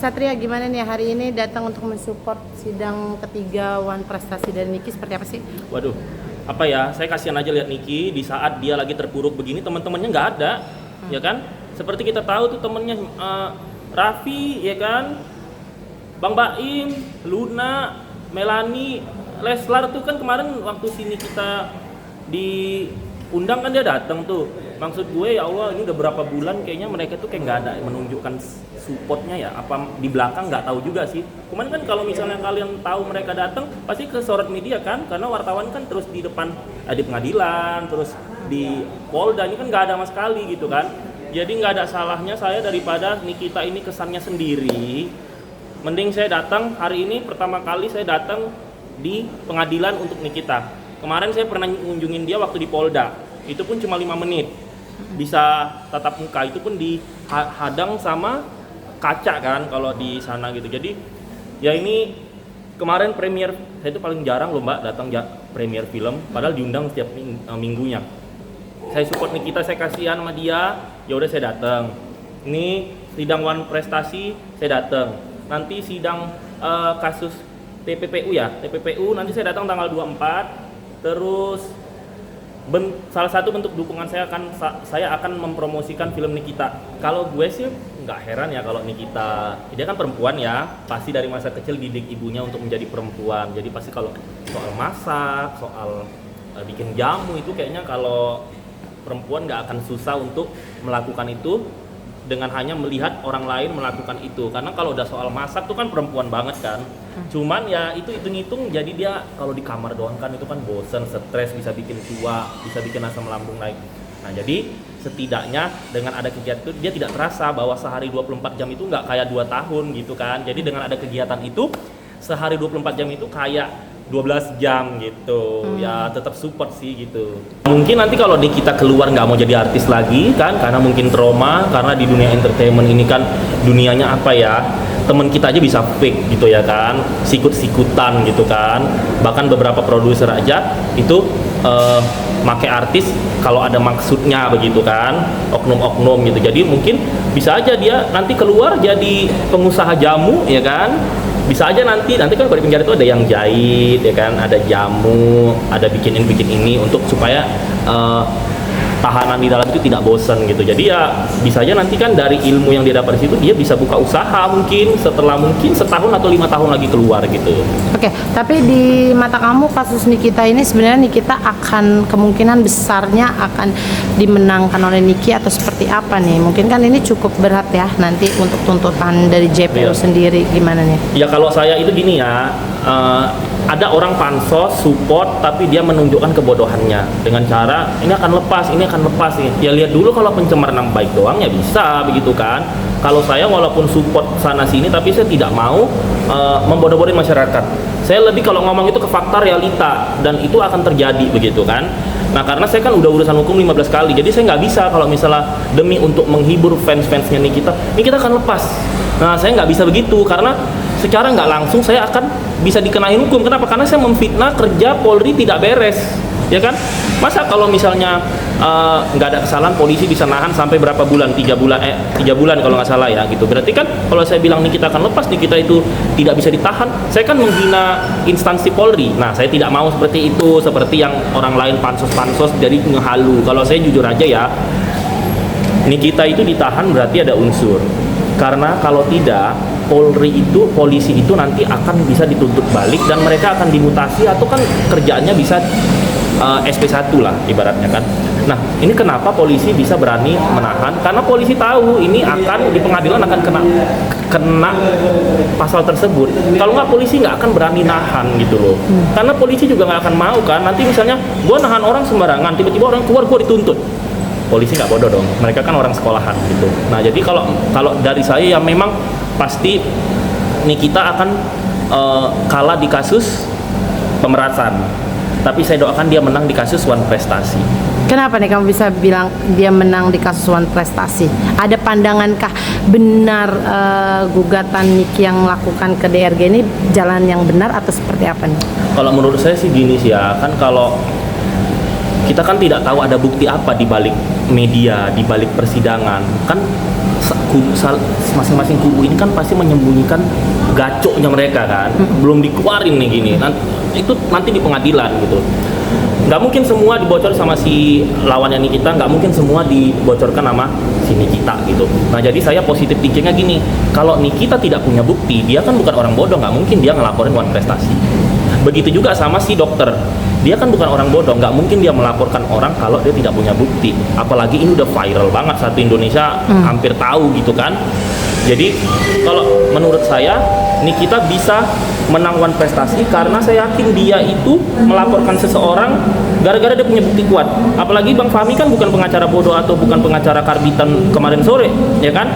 Satria, gimana nih hari ini datang untuk mensupport sidang ketiga One Prestasi dari Niki, seperti apa sih? Waduh, apa ya, saya kasihan aja lihat Niki di saat dia lagi terpuruk begini, teman-temannya nggak ada, ya kan? Seperti kita tahu tuh temennya Raffi, ya kan? Bang Baim, Luna, Melani, Leslar tuh kan kemarin waktu sini kita diundang kan dia datang tuh. Maksud gue ya Allah, ini udah berapa bulan kayaknya mereka tuh kayak nggak ada menunjukkan supportnya ya, apa di belakang nggak tahu juga sih. Cuman kan kalau misalnya kalian tahu mereka datang pasti ke sorot media kan, karena wartawan kan terus di depan di pengadilan, terus di Polda, ini kan nggak ada sama sekali gitu kan. Jadi nggak ada salahnya saya daripada Nikita ini kesannya sendiri, mending saya datang hari ini pertama kali saya datang di pengadilan untuk Nikita. Kemarin saya pernah ngunjungin dia waktu di Polda, itu pun cuma 5 menit bisa tatap muka, itu pun dihadang sama kaca kan kalau di sana gitu. Jadi ya ini kemarin premier, saya itu paling jarang loh mbak datang premier film, padahal diundang setiap minggunya. Saya support Nikita, saya kasihan sama dia, ya udah saya datang. Ini sidang One Prestasi saya datang. Nanti sidang kasus TPPU ya, TPPU nanti saya datang tanggal 24. Terus salah satu bentuk dukungan saya akan mempromosikan film Nikita. Kalau gue sih nggak heran ya kalau Nikita, dia kan perempuan ya, pasti dari masa kecil didik ibunya untuk menjadi perempuan. Jadi pasti kalau soal masak, soal bikin jamu itu kayaknya kalau perempuan nggak akan susah untuk melakukan itu dengan hanya melihat orang lain melakukan itu. Karena kalau udah soal masak tuh kan perempuan banget kan. Cuman ya itu hitung-hitung, jadi dia kalau di kamar doang kan itu kan bosen, stres, bisa bikin tua, bisa bikin asam lambung naik. Nah jadi setidaknya dengan ada kegiatan itu dia tidak terasa bahwa sehari 24 jam itu nggak kayak 2 tahun gitu kan. Jadi dengan ada kegiatan itu sehari 24 jam itu kayak 12 jam gitu. Ya tetap support sih gitu. Mungkin nanti kalau kita keluar nggak mau jadi artis lagi kan, karena mungkin trauma, karena di dunia entertainment ini kan dunianya apa ya, temen kita aja bisa fake gitu ya kan, sikut-sikutan gitu kan. Bahkan beberapa produser aja itu make artis kalau ada maksudnya begitu kan, oknum-oknum gitu. Jadi mungkin bisa aja dia nanti keluar jadi pengusaha jamu ya kan. Bisa aja nanti kan kalau di penjara itu ada yang jahit ya kan, ada jamu, ada bikin ini untuk supaya tahanan di dalam itu tidak bosan gitu. Jadi ya bisa aja nanti kan dari ilmu yang dia dapat di situ dia bisa buka usaha mungkin setelah mungkin setahun atau 5 tahun lagi keluar gitu. Oke, tapi di mata kamu kasus Nikita ini sebenarnya Nikita akan kemungkinan besarnya akan dimenangkan oleh Niki atau seperti apa nih? Mungkin kan ini cukup berat ya nanti untuk tuntutan dari JPU sendiri, gimana nih? Ya kalau saya itu gini ya, ada orang pansos support tapi dia menunjukkan kebodohannya dengan cara ini akan lepas nih. Ya lihat dulu kalau pencemaran nama baik doang ya bisa begitu kan. Kalau saya walaupun support sana sini tapi saya tidak mau membodoh-bodohin masyarakat. Saya lebih kalau ngomong itu ke fakta realita dan itu akan terjadi begitu kan. Nah karena saya kan udah urusan hukum 15 kali, jadi saya nggak bisa kalau misalnya demi untuk menghibur fans-fansnya Nikita akan lepas. Nah saya nggak bisa begitu karena secara nggak langsung saya akan bisa dikenain hukum. Kenapa? Karena saya memfitnah kerja Polri tidak beres, ya kan? Masa kalau misalnya nggak ada kesalahan polisi bisa nahan sampai berapa bulan? 3 bulan kalau nggak salah ya gitu. Berarti kan kalau saya bilang Nikita akan lepas, Nikita itu tidak bisa ditahan, saya kan menghina instansi Polri. Nah saya tidak mau seperti itu, seperti yang orang lain pansos jadi ngehalu. Kalau saya jujur aja ya, Nikita itu ditahan berarti ada unsur. Karena kalau tidak, polisi itu nanti akan bisa dituntut balik dan mereka akan dimutasi atau kan kerjaannya bisa SP1 lah ibaratnya kan. Nah ini kenapa polisi bisa berani menahan, karena polisi tahu ini akan di pengadilan akan kena pasal tersebut. Kalau nggak polisi nggak akan berani nahan gitu loh. Karena polisi juga nggak akan mau kan nanti misalnya gua nahan orang sembarangan, tiba-tiba orang keluar gua dituntut. Polisi nggak bodoh dong, mereka kan orang sekolahan gitu. Nah jadi kalau dari saya ya memang pasti Nikita akan kalah di kasus pemerasan, tapi saya doakan dia menang di kasus One Prestasi. Kenapa nih kamu bisa bilang dia menang di kasus One Prestasi? Ada pandangankah benar gugatan Niki yang melakukan ke DRG ini jalan yang benar atau seperti apa nih? Kalau menurut saya sih gini sih ya, kan kalau kita kan tidak tahu ada bukti apa di balik media, di balik persidangan. Kan masing-masing kubu ini kan pasti menyembunyikan gacoknya mereka kan, belum dikeluarin nih gini. Itu nanti di pengadilan gitu. Nggak mungkin semua dibocor sama si lawannya Nikita, nggak mungkin semua dibocorkan sama si Nikita gitu. Nah jadi saya positif thinkingnya gini, kalau Nikita tidak punya bukti, dia kan bukan orang bodoh, nggak mungkin dia ngelaporin Wan Prestasi. Begitu juga sama si dokter, dia kan bukan orang bodoh, nggak mungkin dia melaporkan orang kalau dia tidak punya bukti. Apalagi ini udah viral banget, satu Indonesia hampir tahu gitu kan. Jadi kalau menurut saya Nikita bisa menang Wan Prestasi karena saya yakin dia itu melaporkan seseorang gara-gara dia punya bukti kuat. Apalagi Bang Fahmi kan bukan pengacara bodoh atau bukan pengacara karbitan kemarin sore, ya kan?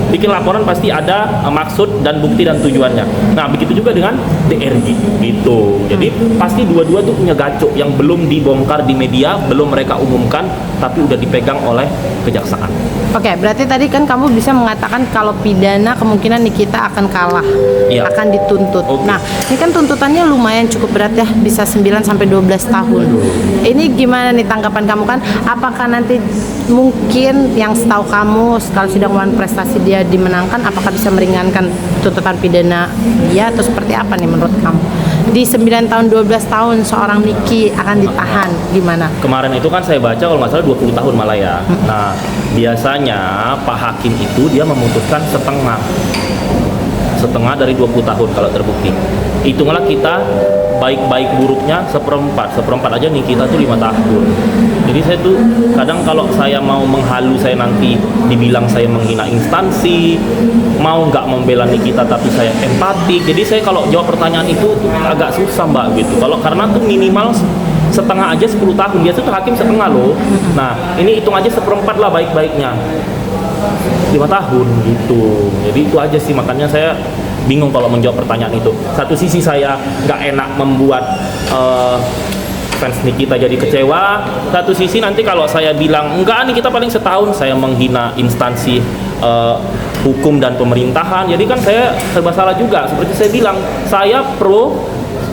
Bikin laporan pasti ada maksud dan bukti dan tujuannya. Nah, begitu juga dengan DRG gitu. Jadi pasti dua-dua tuh punya gacok yang belum dibongkar di media, belum mereka umumkan, tapi udah dipegang oleh kejaksaan. Oke, berarti tadi kan kamu bisa mengatakan kalau pidana kemungkinan Nikita akan kalah, Iya. akan dituntut. Oke. Nah, ini kan tuntutannya lumayan cukup berat ya, bisa 9 sampai 12 tahun. Ini gimana nih tanggapan kamu kan? Apakah nanti mungkin yang setahu kamu kalau sidang Wan Prestasi dia dimenangkan, apakah bisa meringankan tuntutan pidana dia atau seperti apa nih menurut kamu? Di 9 tahun 12 tahun seorang Niki akan ditahan, gimana? Kemarin itu kan saya baca kalau nggak salah 20 tahun malah ya. Nah, biasanya Pak Hakim itu dia memutuskan setengah dari 20 tahun kalau terbukti. Hitunglah kita baik-baik buruknya seperempat aja nih kita tuh 5 tahun. Jadi saya tuh kadang kalau saya mau menghalu, saya nanti dibilang saya menghina instansi, mau nggak membela Nikita tapi saya empatik. Jadi saya kalau jawab pertanyaan itu agak susah mbak gitu. Kalau karena tuh minimal setengah aja 10 tahun, biasa tuh hakim setengah loh. Nah ini hitung aja seperempat lah baik-baiknya 5 tahun gitu. Jadi itu aja sih, makanya saya bingung kalau menjawab pertanyaan itu. Satu sisi saya nggak enak membuat fans Nikita jadi kecewa, satu sisi nanti kalau saya bilang enggak nih kita paling setahun, saya menghina instansi hukum dan pemerintahan. Jadi kan saya serba salah juga. Seperti saya bilang, saya pro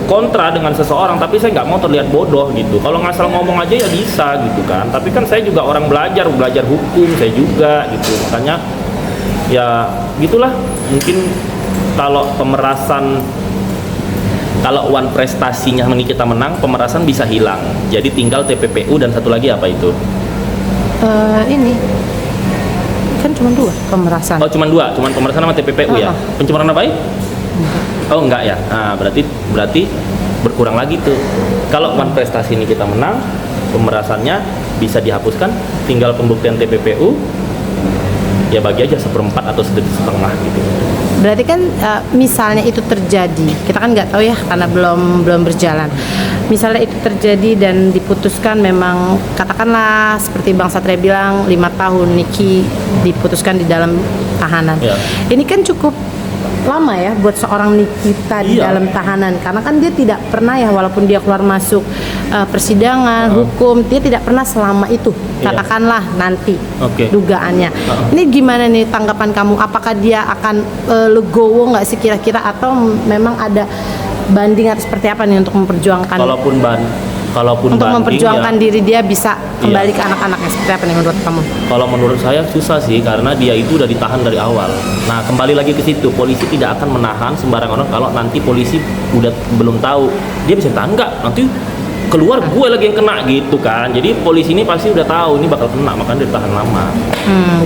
kontra dengan seseorang, tapi saya nggak mau terlihat bodoh gitu. Kalau ngasal ngomong aja ya bisa gitu kan. Tapi kan saya juga orang belajar hukum saya juga gitu. Makanya ya gitulah. Mungkin kalau kalau Wan Prestasinya Nikita menang, pemerasan bisa hilang. Jadi tinggal TPPU dan satu lagi apa itu? Ini kan cuma 2 pemerasan. Oh cuma 2, cuma pemerasan sama TPPU ya. Pencemaran nama baik? Oh enggak ya. Nah berarti berkurang lagi tuh. Kalau Wan Prestasi Nikita menang, pemerasannya bisa dihapuskan, tinggal pembuktian TPPU. Ya bagi aja seperempat atau setengah gitu. Berarti kan misalnya itu terjadi, kita kan nggak tahu ya karena belum berjalan. Misalnya itu terjadi dan diputuskan memang katakanlah seperti Bang Satria bilang 5 tahun Niki diputuskan di dalam tahanan. Ya. Ini kan cukup lama ya buat seorang Nikita di Iya. dalam tahanan karena kan dia tidak pernah ya walaupun dia keluar masuk persidangan hukum, dia tidak pernah selama itu. Iya. Katakanlah nanti Oke. dugaannya. Ini gimana nih tanggapan kamu? Apakah dia akan legowo nggak sih kira-kira atau memang ada banding atau seperti apa nih untuk memperjuangkan Kalaupun untuk banding, memperjuangkan ya, diri dia bisa kembali Iya. ke anak-anaknya seperti apa nih menurut kamu? kalau menurut saya susah sih karena dia itu udah ditahan dari awal. Nah kembali lagi ke situ, polisi tidak akan menahan sembarang orang kalau nanti polisi udah belum tahu dia bisa ditahan nggak, nanti keluar gue lagi yang kena gitu kan. Jadi polisi ini pasti udah tahu ini bakal kena, makanya dia tahan lama.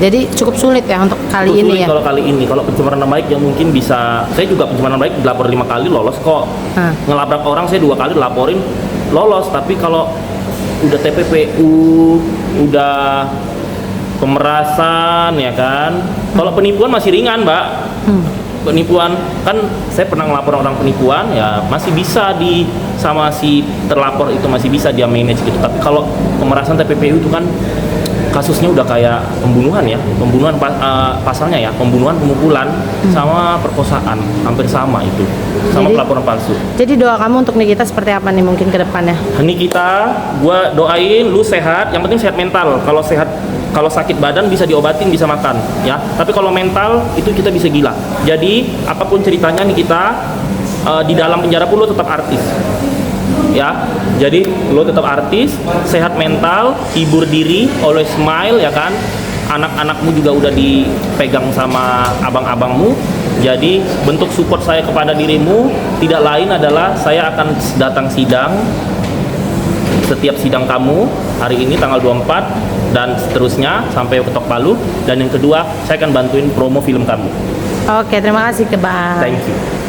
Jadi cukup sulit ya untuk kali Cukup ini sulit ya. kalau kali ini. Kalau pencemaran nama baik yang mungkin bisa, saya juga pencemaran nama baik dilapor 5 kali lolos kok. Ngelabrak orang saya 2 kali laporin lolos, tapi kalau udah TPPU, udah pemerasan ya kan. Kalau penipuan masih ringan, Mbak. Penipuan kan saya pernah ngelapor orang penipuan ya masih bisa sama si terlapor itu masih bisa dia manage gitu. Tapi kalau pemerasan TPPU itu kan kasusnya udah kayak pembunuhan ya, pembunuhan pasalnya ya, pembunuhan, pemukulan sama perkosaan, hampir sama itu, sama Jadi- pelaporan palsu. Jadi doa kamu untuk Nikita seperti apa nih mungkin ke depannya? Ini gua doain lu sehat, yang penting sehat mental. Kalau sehat, kalau sakit badan bisa diobatin, bisa makan, ya. Tapi kalau mental itu kita bisa gila. Jadi apapun ceritanya nih kita di dalam penjara pun lu tetap artis, ya. Jadi lu tetap artis, sehat mental, hibur diri, always smile, ya kan. anak-anakmu juga udah dipegang sama abang-abangmu. Jadi bentuk support saya kepada dirimu tidak lain adalah saya akan datang sidang, setiap sidang kamu hari ini tanggal 24 dan seterusnya sampai ketok palu. Dan yang kedua, saya akan bantuin promo film kamu. Oke, terima kasih ke Bang. Thank you.